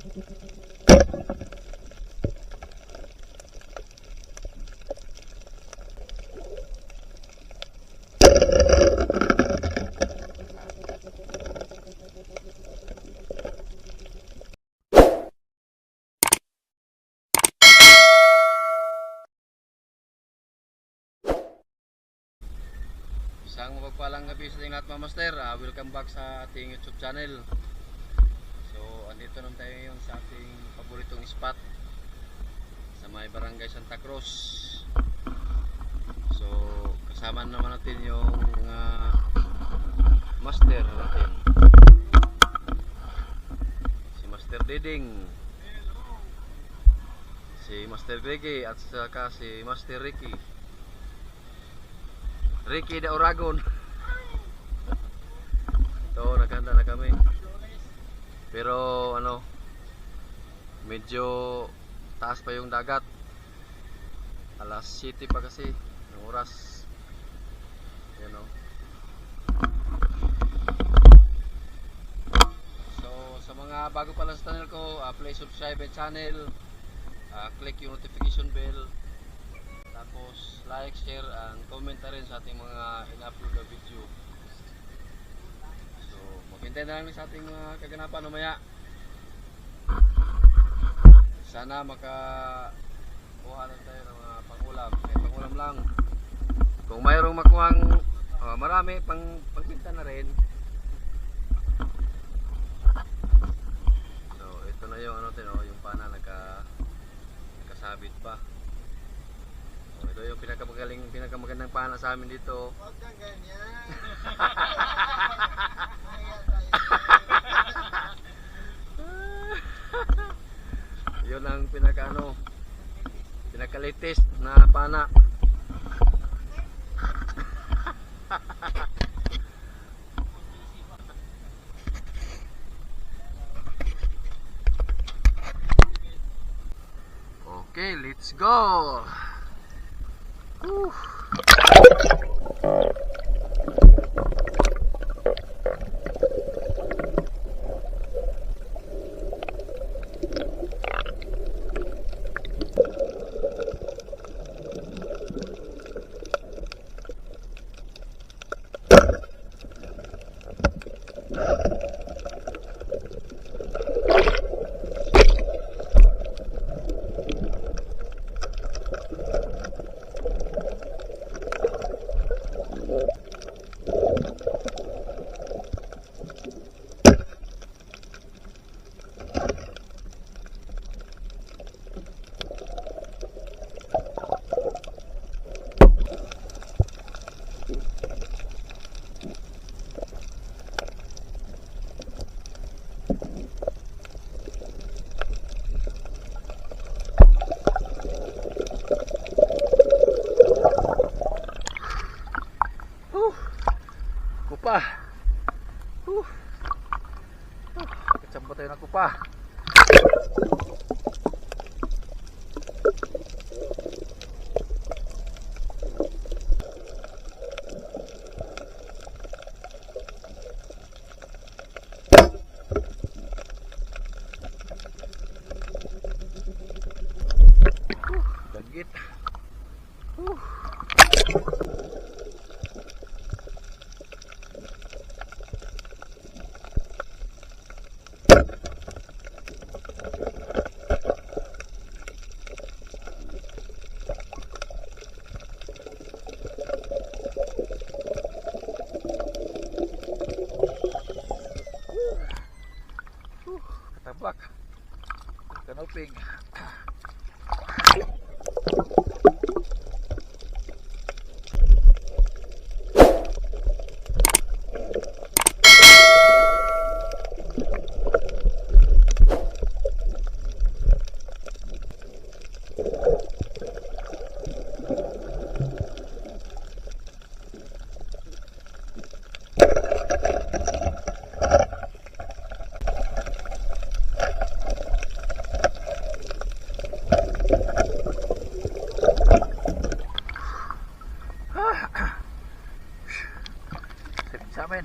Isang mapagpalang gabi sa ating lahat mga master. Welcome back sa ating YouTube channel. So andito naman tayo ngayon sa ating paboritong spot sa may barangay Santa Cruz. So kasama naman natin yung master natin, si Master Diding, si Master Gregi, at saka si Master Ricky de Oragon. So naghanda na kami, pero ano, medyo taas pa yung dagat. Alas 7 pa kasi ng oras, you know. So sa mga bago pa lang sa channel ko, please subscribe my channel, click yung notification bell, tapos like, share, and comment na rin sa ating mga in-upload na video. So maghintay na lang sa ating mga kaganapan mamaya. Sana makakuha lang tayo ng mga pangulam, kahit pangulam lang. Kung mayroong makuhang marami, pangpinta na rin. So ito na yung yung pana nakasabit pa. Ito yung pinakamagandang pana sa amin dito. Huwag kang ganyan. Yun ang pinaka-latest na pana. Okay, let's go. Whew. Kupa. Kacampo tayo ng kupa. Dagit. Katabak. Kanopig. Sa amin,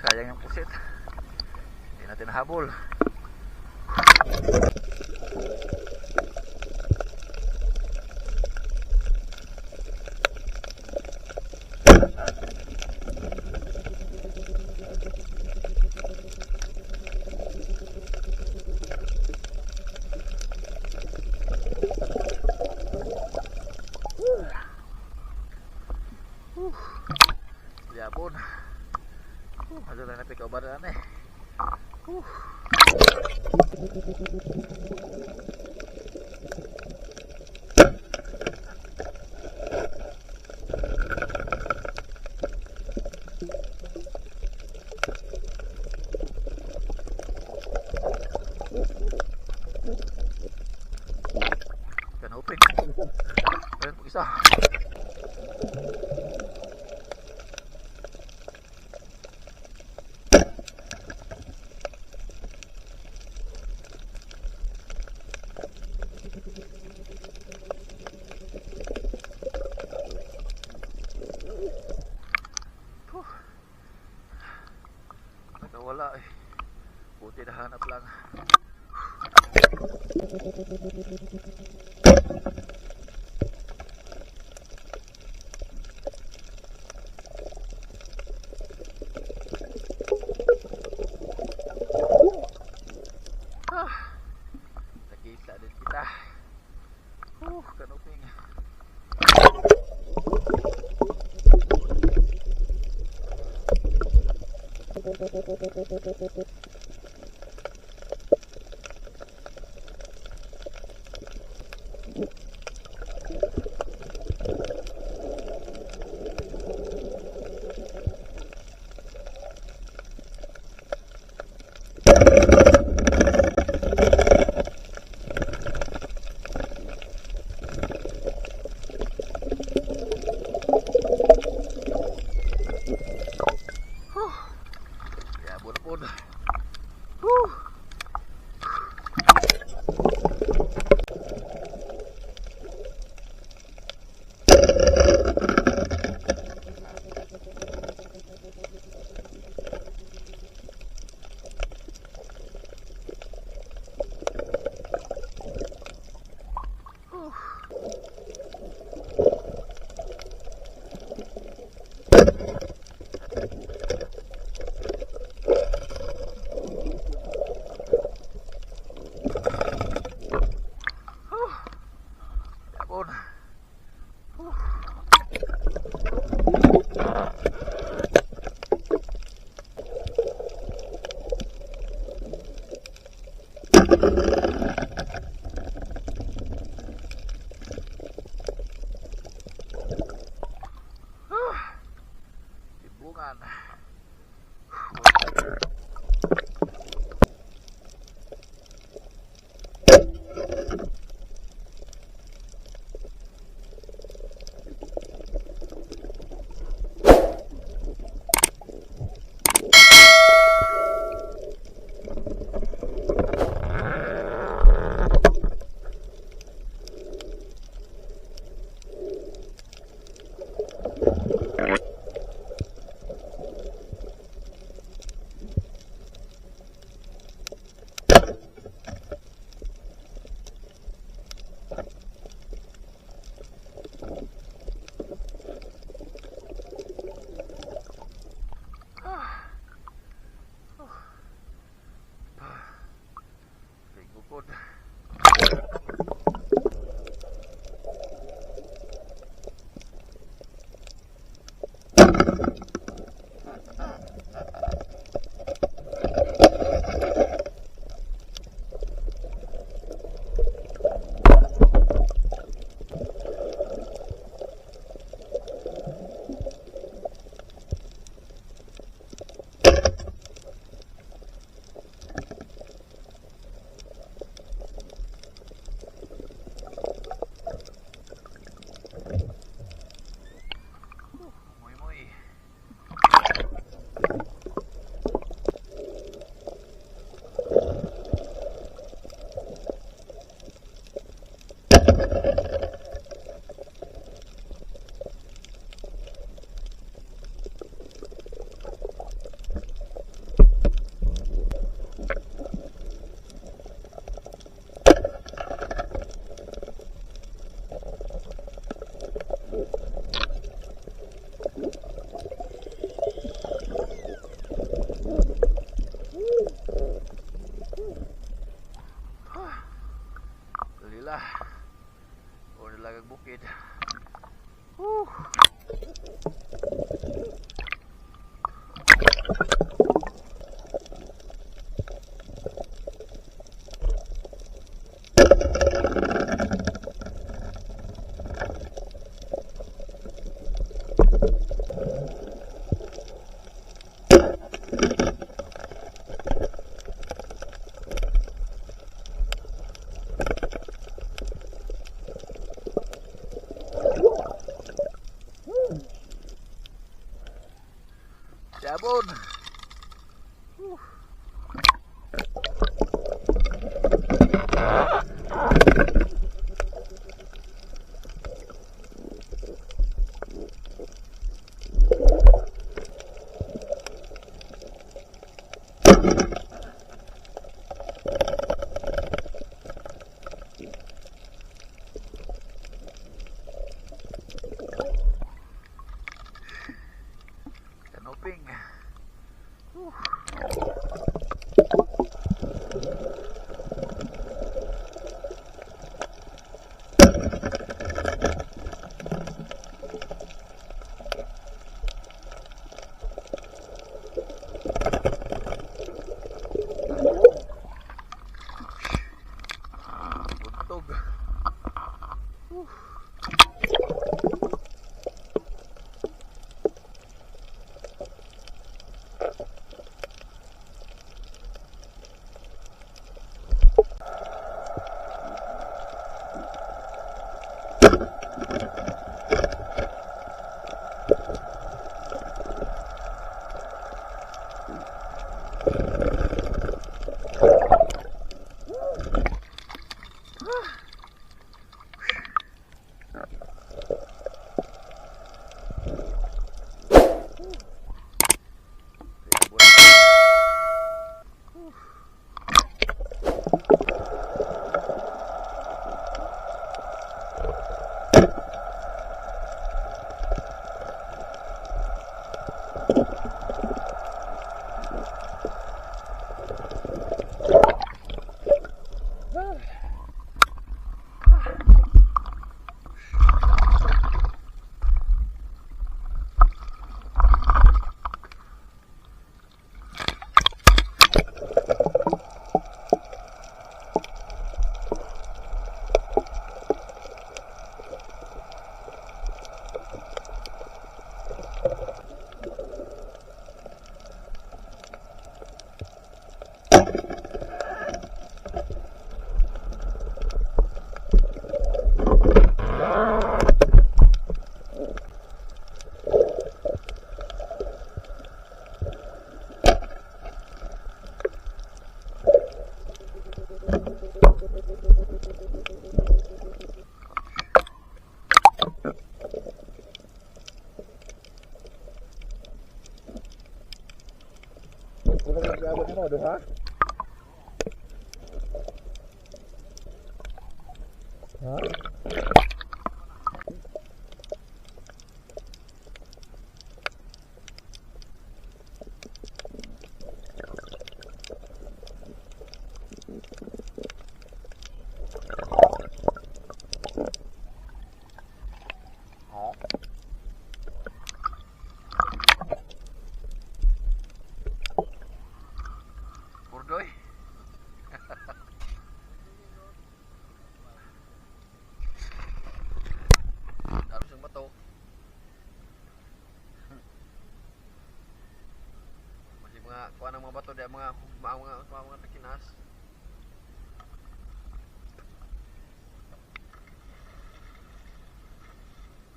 sayang yung pusit, hindi natin habol. Yapon. Ada na napikabaran eh. Kan hoping. Dan pag-isa. Nakawala eh. Buti nahanap lang. Nakita din kita. Kanuping. Ya pun. Tibungan. Bukod. Muy Yabon. Kanoping. Buntog. Yabon mo, duha? Ha? Purdoy. Harus yung bato. Masih mga kuha ng mga bato di mga takinas.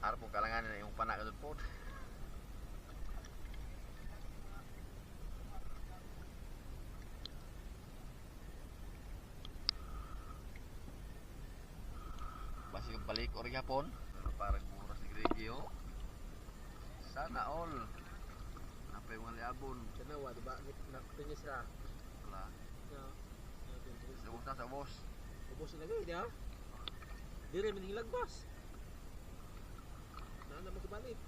Harap mo kalangan na yung panak doon po. Basi yung balik or yapon. Parang mura si Gregio. Sana all. Apa yung mga liabon? Kanawa, diba? Nakinis ka. Wala. Sa utang sa boss. Ubos ilagay, di ha? Dire, manilag, boss. Naan naman kubalik.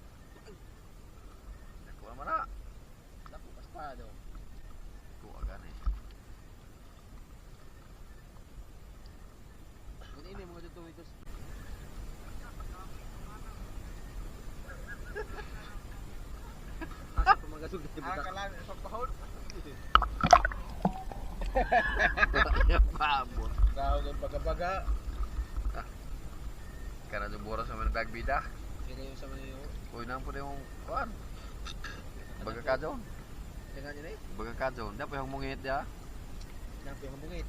Nakuha naman na. Dako, paspado. Kuha gani. Ini mga dito ito. Asa pa mga Kalan sa pahod. Pabot. Daog ang pagkabaga. Karena jebura sa mga bagbida. Kaya yung sa mga yung Uy nang po yung kuan. Baga kadyon. tingnan nyo na eh. Baga kadyon. Dapat yung mungit ya. Napi ang bungit.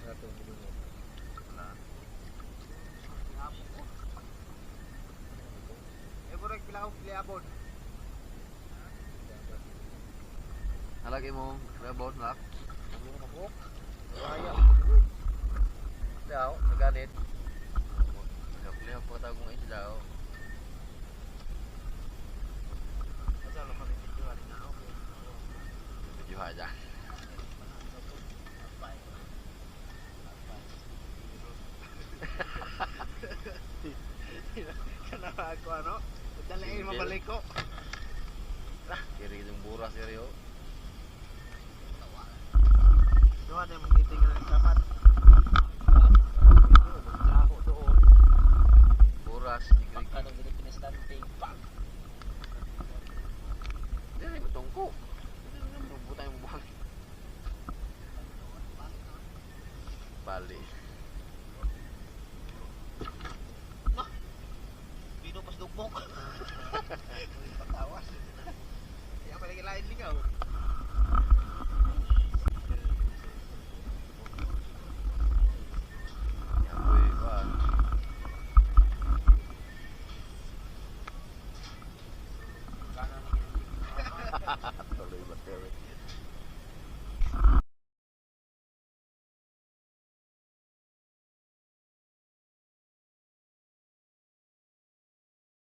Napi ang bungit. Wala. Burek pila ko kliabon. Halagi mo rebon lak. Ano na mabuk? Kaya. Daw, naganit. Nagapli po tawag mo daw. Asa lang man ito ari na ako. Video aja. Kenapa aku ano? Dalain mabalik ko. Kiri yung buras kiri yo. Doon na magiting ng sapat. Ako doon. Buras di kiri. Ano gini pinastanting. Pag! Dili mo tungko. Dili mo butang mo buhang. Bali. Pino pas dugmok. Patawas. Kaya palagi lain ligaw. Ya boy, kuan. Kanan ni. Tuloy ba